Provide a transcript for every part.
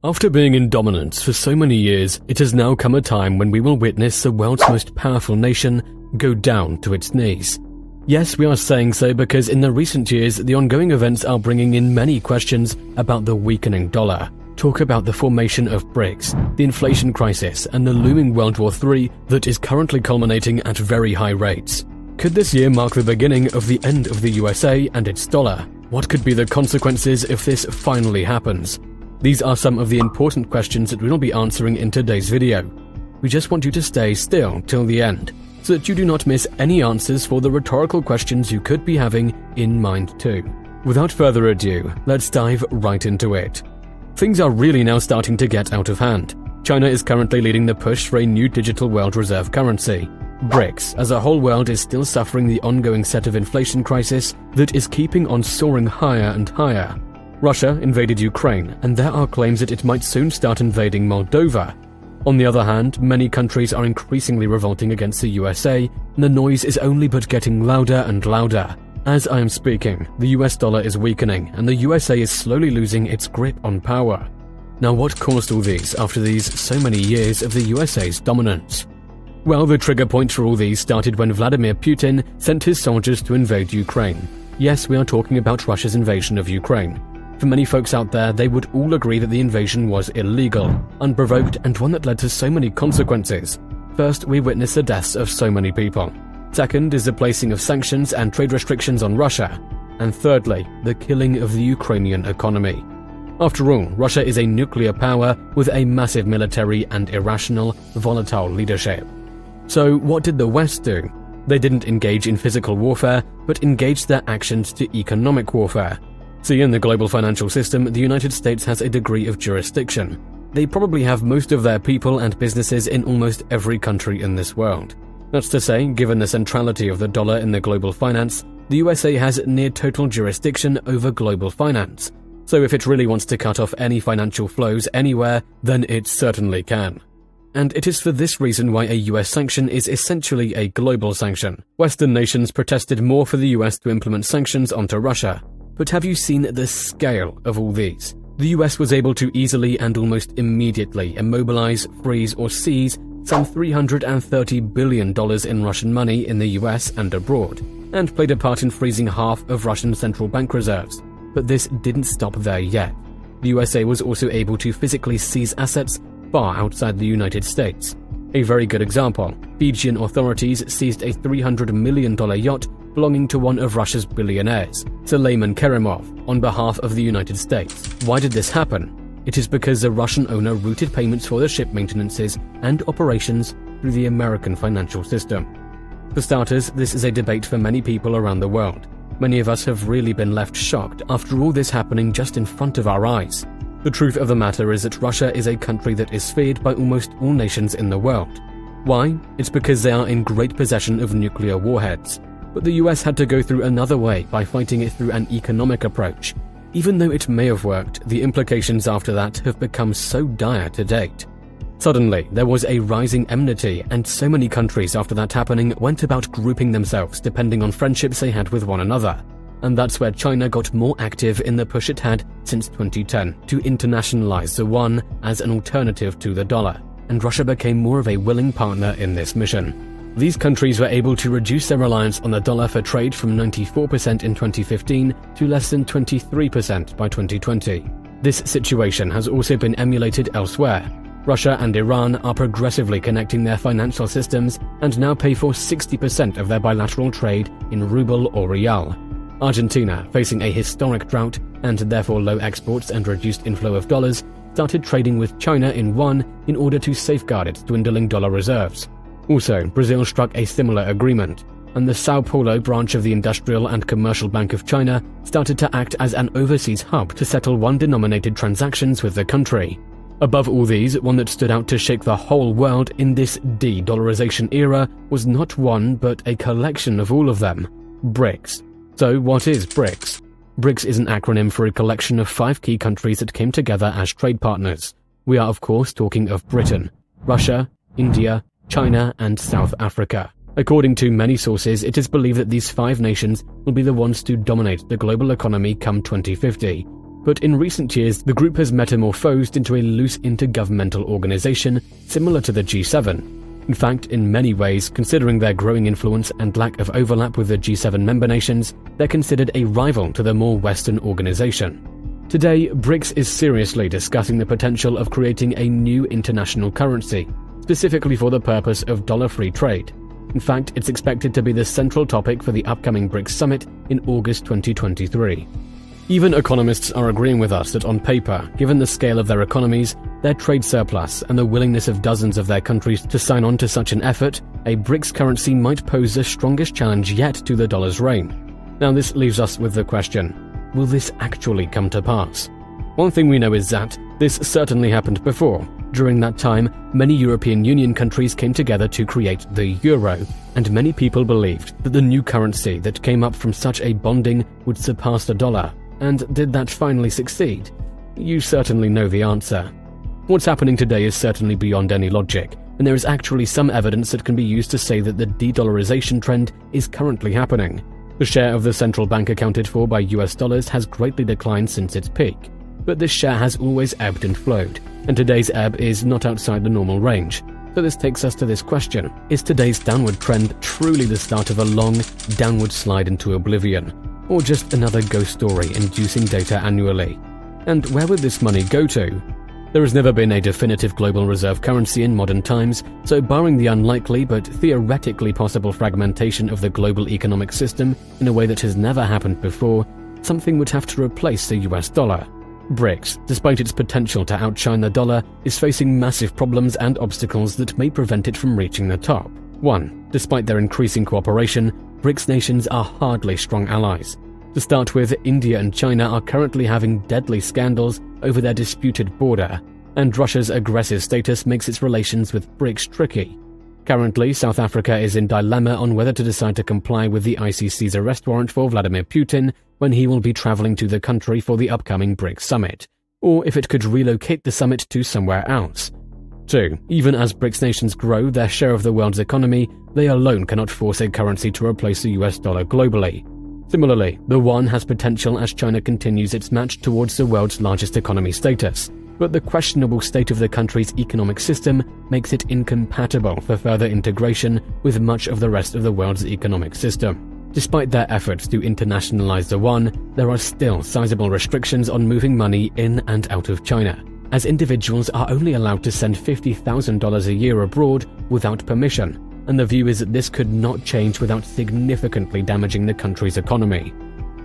After being in dominance for so many years, it has now come a time when we will witness the world's most powerful nation go down to its knees. Yes, we are saying so because in the recent years, the ongoing events are bringing in many questions about the weakening dollar. Talk about the formation of BRICS, the inflation crisis, and the looming World War III that is currently culminating at very high rates. Could this year mark the beginning of the end of the USA and its dollar? What could be the consequences if this finally happens? These are some of the important questions that we'll be answering in today's video. We just want you to stay still till the end, so that you do not miss any answers for the rhetorical questions you could be having in mind too. Without further ado, let's dive right into it. Things are really now starting to get out of hand. China is currently leading the push for a new digital world reserve currency. BRICS as a whole world is still suffering the ongoing set of inflation crisis that is keeping on soaring higher and higher. Russia invaded Ukraine, and there are claims that it might soon start invading Moldova. On the other hand, many countries are increasingly revolting against the USA, and the noise is only but getting louder and louder. As I am speaking, the US dollar is weakening, and the USA is slowly losing its grip on power. Now, what caused all these after these so many years of the USA's dominance? Well, the trigger point for all these started when Vladimir Putin sent his soldiers to invade Ukraine. Yes, we are talking about Russia's invasion of Ukraine. For many folks out there, they would all agree that the invasion was illegal, unprovoked, and one that led to so many consequences. First, we witnessed the deaths of so many people. Second is the placing of sanctions and trade restrictions on Russia. And thirdly, the killing of the Ukrainian economy. After all, Russia is a nuclear power with a massive military and irrational, volatile leadership. So what did the West do? They didn't engage in physical warfare, but engaged their actions to economic warfare. See, in the global financial system, the United States has a degree of jurisdiction. They probably have most of their people and businesses in almost every country in this world. That's to say, given the centrality of the dollar in the global finance, the USA has near total jurisdiction over global finance. So if it really wants to cut off any financial flows anywhere, then it certainly can. And it is for this reason why a US sanction is essentially a global sanction. Western nations protested more for the US to implement sanctions onto Russia. But have you seen the scale of all these? The US was able to easily and almost immediately immobilize, freeze, or seize some $330 billion in Russian money in the US and abroad, and played a part in freezing half of Russian central bank reserves. But this didn't stop there yet. The USA was also able to physically seize assets far outside the United States. A very good example, Fijian authorities seized a $300 million yacht belonging to one of Russia's billionaires, Suleiman Kerimov, on behalf of the United States. Why did this happen? It is because the Russian owner routed payments for the ship maintenances and operations through the American financial system. For starters, this is a debate for many people around the world. Many of us have really been left shocked after all this happening just in front of our eyes. The truth of the matter is that Russia is a country that is feared by almost all nations in the world. Why? It's because they are in great possession of nuclear warheads. But the US had to go through another way by fighting it through an economic approach. Even though it may have worked, the implications after that have become so dire to date. Suddenly, there was a rising enmity, and so many countries after that happening went about grouping themselves depending on friendships they had with one another. And that's where China got more active in the push it had since 2010 to internationalize the yuan as an alternative to the dollar, and Russia became more of a willing partner in this mission. These countries were able to reduce their reliance on the dollar for trade from 94% in 2015 to less than 23% by 2020. This situation has also been emulated elsewhere. Russia and Iran are progressively connecting their financial systems and now pay for 60% of their bilateral trade in ruble or rial. Argentina, facing a historic drought and therefore low exports and reduced inflow of dollars, started trading with China in yuan in order to safeguard its dwindling dollar reserves. Also, Brazil struck a similar agreement, and the Sao Paulo branch of the Industrial and Commercial Bank of China started to act as an overseas hub to settle yuan-denominated transactions with the country. Above all these, one that stood out to shake the whole world in this de-dollarization era was not one but a collection of all of them: BRICS. So what is BRICS? BRICS is an acronym for a collection of 5 key countries that came together as trade partners. We are of course talking of Britain, Russia, India, China, and South Africa. According to many sources, it is believed that these 5 nations will be the ones to dominate the global economy come 2050. but in recent years the group has metamorphosed into a loose intergovernmental organization similar to the G7. In fact, in many ways, considering their growing influence and lack of overlap with the G7 member nations, they're considered a rival to the more Western organization. Today, BRICS is seriously discussing the potential of creating a new international currency, specifically for the purpose of dollar-free trade. In fact, it's expected to be the central topic for the upcoming BRICS summit in August 2023. Even economists are agreeing with us that on paper, given the scale of their economies, their trade surplus, and the willingness of dozens of their countries to sign on to such an effort, a BRICS currency might pose the strongest challenge yet to the dollar's reign. Now this leaves us with the question, will this actually come to pass? One thing we know is that this certainly happened before. During that time, many European Union countries came together to create the euro, and many people believed that the new currency that came up from such a bonding would surpass the dollar. And did that finally succeed? You certainly know the answer. What's happening today is certainly beyond any logic, and there is actually some evidence that can be used to say that the de-dollarization trend is currently happening. The share of the central bank accounted for by US dollars has greatly declined since its peak, but this share has always ebbed and flowed, and today's ebb is not outside the normal range. So this takes us to this question: is today's downward trend truly the start of a long, downward slide into oblivion, or just another ghost story inducing data annually? And where would this money go to? There has never been a definitive global reserve currency in modern times, so barring the unlikely but theoretically possible fragmentation of the global economic system in a way that has never happened before, something would have to replace the US dollar. BRICS, despite its potential to outshine the dollar, is facing massive problems and obstacles that may prevent it from reaching the top. 1. Despite their increasing cooperation, BRICS nations are hardly strong allies. To start with, India and China are currently having deadly scandals over their disputed border, and Russia's aggressive status makes its relations with BRICS tricky. Currently, South Africa is in dilemma on whether to decide to comply with the ICC's arrest warrant for Vladimir Putin when he will be traveling to the country for the upcoming BRICS summit, or if it could relocate the summit to somewhere else. 2. Even as BRICS nations grow their share of the world's economy, they alone cannot force a currency to replace the US dollar globally. Similarly, the yuan has potential as China continues its march towards the world's largest economy status, but the questionable state of the country's economic system makes it incompatible for further integration with much of the rest of the world's economic system. Despite their efforts to internationalize the yuan, there are still sizable restrictions on moving money in and out of China, as individuals are only allowed to send $50,000 a year abroad without permission, and the view is that this could not change without significantly damaging the country's economy.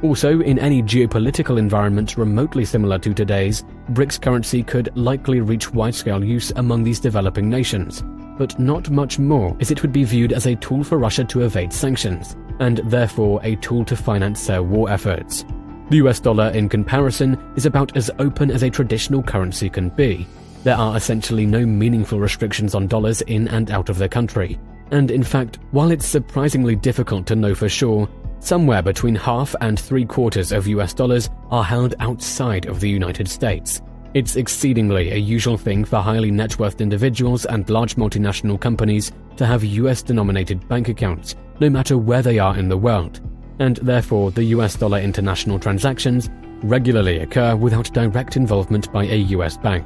Also, in any geopolitical environment remotely similar to today's, BRICS currency could likely reach wide-scale use among these developing nations, but not much more, as it would be viewed as a tool for Russia to evade sanctions, and therefore a tool to finance their war efforts. The US dollar, in comparison, is about as open as a traditional currency can be. There are essentially no meaningful restrictions on dollars in and out of the country, and in fact, while it's surprisingly difficult to know for sure, somewhere between half and 3/4 of US dollars are held outside of the United States. It's exceedingly a usual thing for highly net-worth individuals and large multinational companies to have US-denominated bank accounts, no matter where they are in the world, and therefore the US dollar international transactions regularly occur without direct involvement by a US bank.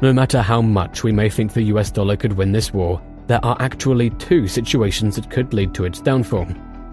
No matter how much we may think the US dollar could win this war, there are actually two situations that could lead to its downfall.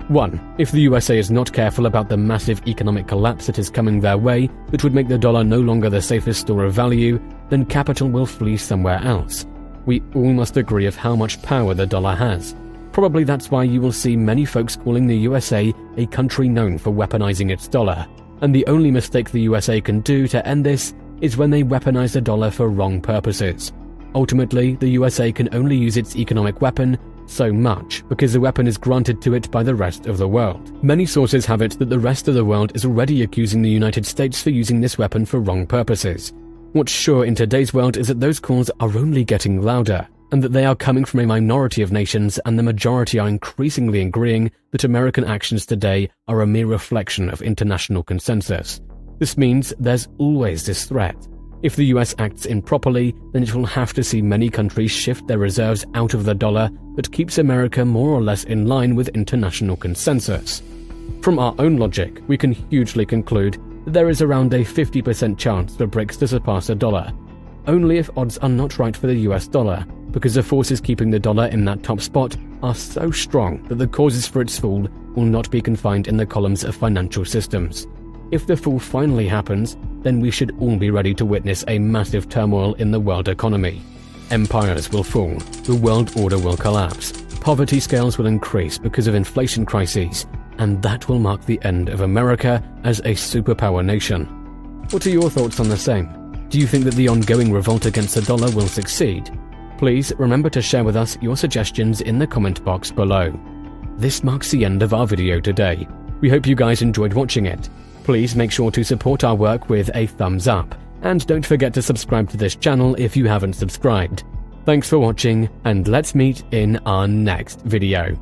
1. If the USA is not careful about the massive economic collapse that is coming their way that would make the dollar no longer the safest store of value, then capital will flee somewhere else. We all must agree of how much power the dollar has. Probably that's why you will see many folks calling the USA a country known for weaponizing its dollar, and the only mistake the USA can do to end this is when they weaponize the dollar for wrong purposes. Ultimately, the USA can only use its economic weapon so much because the weapon is granted to it by the rest of the world. Many sources have it that the rest of the world is already accusing the United States for using this weapon for wrong purposes. What's sure in today's world is that those calls are only getting louder, and that they are coming from a minority of nations, and the majority are increasingly agreeing that American actions today are a mere reflection of international consensus. This means there's always this threat. If the US acts improperly, then it will have to see many countries shift their reserves out of the dollar that keeps America more or less in line with international consensus. From our own logic, we can hugely conclude there is around a 50% chance for BRICS to surpass $1, only if odds are not right for the US dollar, because the forces keeping the dollar in that top spot are so strong that the causes for its fall will not be confined in the columns of financial systems. If the fall finally happens, then we should all be ready to witness a massive turmoil in the world economy. Empires will fall, the world order will collapse, poverty scales will increase because of inflation crises, and that will mark the end of America as a superpower nation. What are your thoughts on the same? Do you think that the ongoing revolt against the dollar will succeed? Please remember to share with us your suggestions in the comment box below. This marks the end of our video today. We hope you guys enjoyed watching it. Please make sure to support our work with a thumbs up, and don't forget to subscribe to this channel if you haven't subscribed. Thanks for watching, and let's meet in our next video.